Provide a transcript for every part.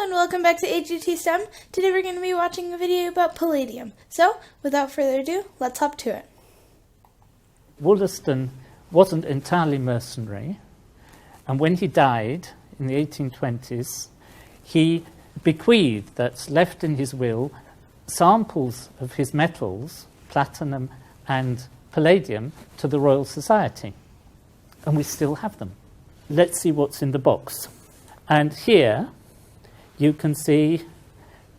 and welcome back to AGT STEM. Today we're going to be watching a video about palladium. So, without further ado, let's hop to it. Wollaston wasn't entirely mercenary, and when he died in the 1820s, he bequeathed, that's left in his will, samples of his metals, platinum and palladium, to the Royal Society. And we still have them. Let's see what's in the box. And here you can see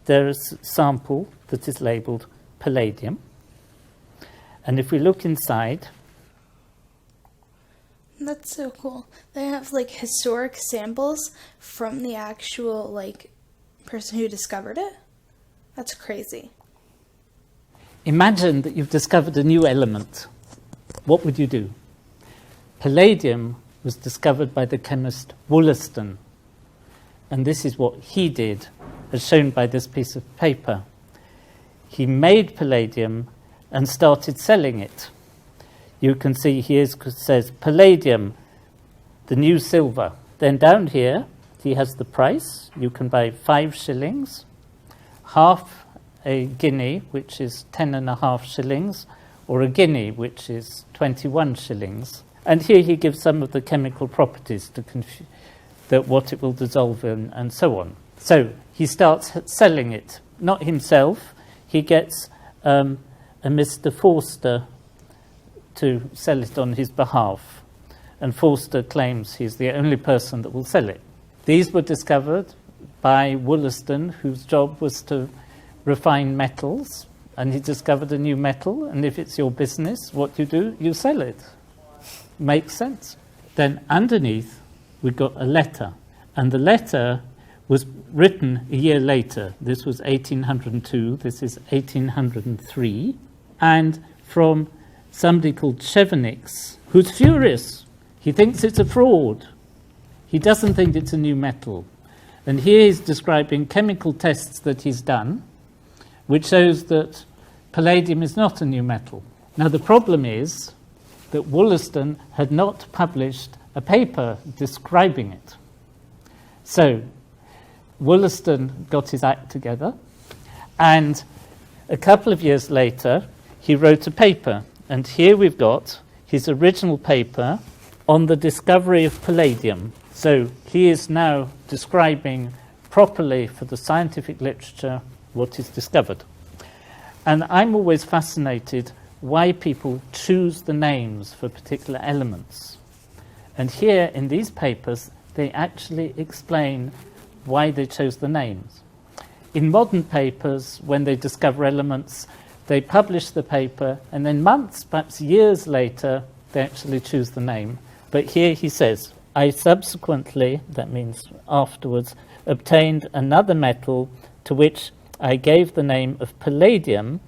there is a sample that is labelled palladium. And if we look inside... That's so cool. They have historic samples from the actual person who discovered it. That's crazy. Imagine that you've discovered a new element. What would you do? Palladium was discovered by the chemist Wollaston. And this is what he did, as shown by this piece of paper. He made palladium and started selling it. You can see here it says palladium, the new silver. Then down here, he has the price. You can buy 5 shillings, half a guinea, which is 10.5 shillings, or a guinea, which is 21 shillings. And here he gives some of the chemical properties to that what it will dissolve in, and so on. So he starts selling it, not himself. He gets a Mr. Forster to sell it on his behalf, and Forster claims he's the only person that will sell it. These were discovered by Wollaston, whose job was to refine metals, and he discovered a new metal, and if it's your business, what you do, you sell it. Makes sense. Then underneath, we got a letter, and the letter was written a year later. This was 1802, this is 1803, and from somebody called Chevenix, who's furious. He thinks it's a fraud. He doesn't think it's a new metal. And here he's describing chemical tests that he's done, which shows that palladium is not a new metal. Now the problem is that Wollaston had not published a paper describing it. So Wollaston got his act together, and a couple of years later he wrote a paper, and here we've got his original paper on the discovery of palladium. So he is now describing properly for the scientific literature what is discovered. And I'm always fascinated why people choose the names for particular elements. And here in these papers, they actually explain why they chose the names. In modern papers, when they discover elements, they publish the paper, and then months, perhaps years later, they actually choose the name. But here he says, I subsequently, that means afterwards, obtained another metal to which I gave the name of palladium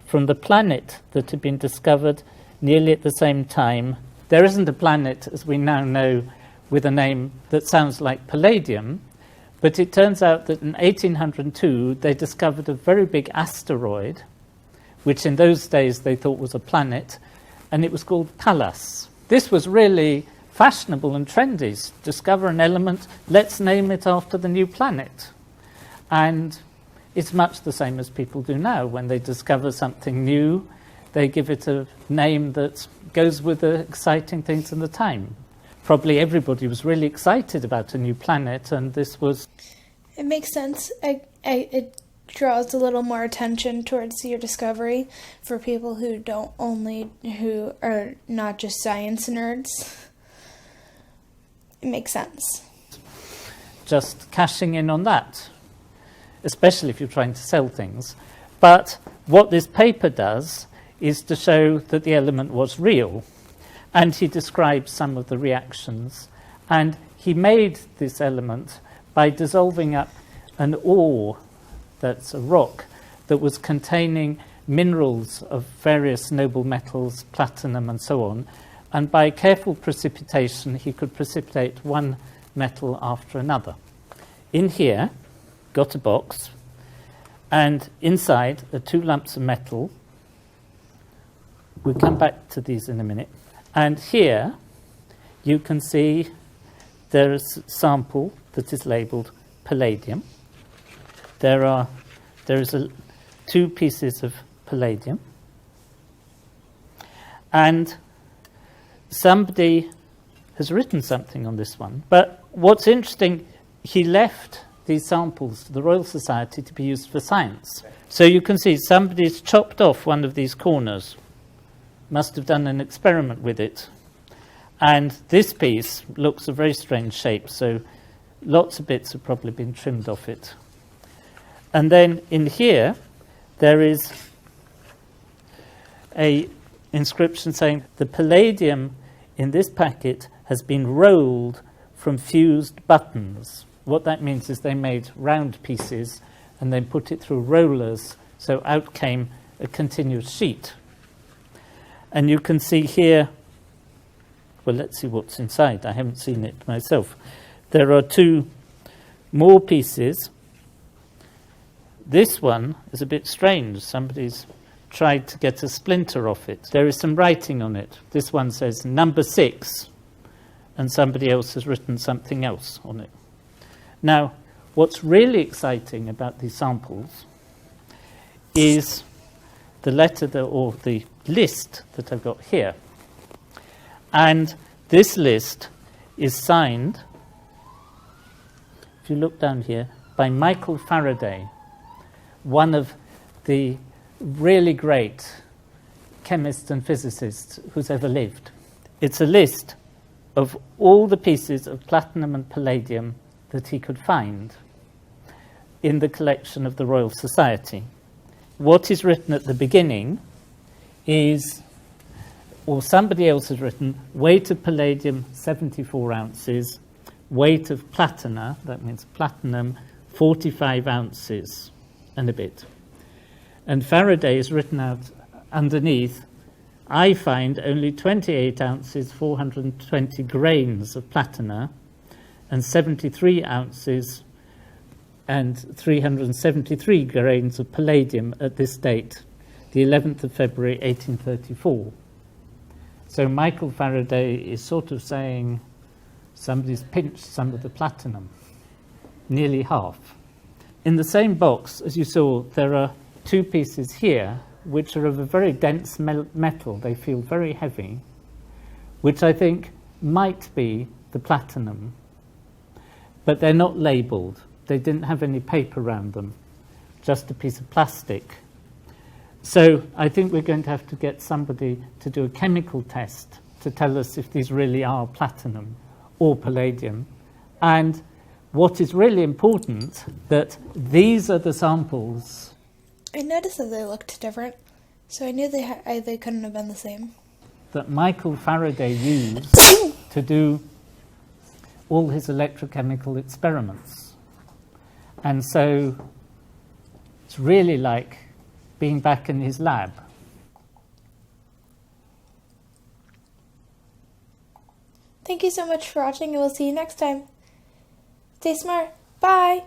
from the planet that had been discovered nearly at the same time. There isn't a planet, as we now know, with a name that sounds like palladium, but it turns out that in 1802 they discovered a very big asteroid, which in those days they thought was a planet, and it was called Pallas. This was really fashionable and trendy. Discover an element, let's name it after the new planet. And it's much the same as people do now. When they discover something new, they give it a name that goes with the exciting things in the time. Probably everybody was really excited about a new planet, and this was... It makes sense. It draws a little more attention towards your discovery for people who are not just science nerds. It makes sense. Just cashing in on that, especially if you're trying to sell things. But what this paper does is to show that the element was real. And he describes some of the reactions. And he made this element by dissolving up an ore, that's a rock, that was containing minerals of various noble metals, platinum and so on. And by careful precipitation, he could precipitate one metal after another. In here, got a box, and inside are 2 lumps of metal. We'll come back to these in a minute. And here you can see there is a sample that is labelled palladium. there is two pieces of palladium, and somebody has written something on this one. But what's interesting, he left these samples to the Royal Society to be used for science. So you can see somebody's chopped off one of these corners, must have done an experiment with it. And this piece looks a very strange shape, so lots of bits have probably been trimmed off it. And then in here, there is a inscription saying the palladium in this packet has been rolled from fused buttons. What that means is they made round pieces and then put it through rollers, so out came a continuous sheet. And you can see here, well, let's see what's inside. I haven't seen it myself. There are two more pieces. This one is a bit strange. Somebody's tried to get a splinter off it. There is some writing on it. This one says number 6, and somebody else has written something else on it. Now, what's really exciting about these samples is the letter or the list that I've got here. And this list is signed, if you look down here, by Michael Faraday, one of the really great chemists and physicists who's ever lived. It's a list of all the pieces of platinum and palladium that he could find in the collection of the Royal Society. What is written at the beginning is, or somebody else has written, weight of palladium 74 ounces, weight of platina, that means platinum, 45 ounces and a bit. And Faraday has written out underneath, I find only 28 ounces, 420 grains of platina, and 73 ounces and 373 grains of palladium at this date, the 11th of February, 1834. So Michael Faraday is sort of saying somebody's pinched some of the platinum, nearly half. In the same box, as you saw, there are two pieces here which are of a very dense metal. They feel very heavy, which I think might be the platinum. But they're not labelled. They didn't have any paper around them, just a piece of plastic. So I think we're going to have to get somebody to do a chemical test to tell us if these really are platinum or palladium. And what is really important, that these are the samples. I noticed that they looked different, so I knew they couldn't have been the same. That Michael Faraday used to do all his electrochemical experiments. And so it's really like being back in his lab. Thank you so much for watching, and we'll see you next time. Stay smart. Bye!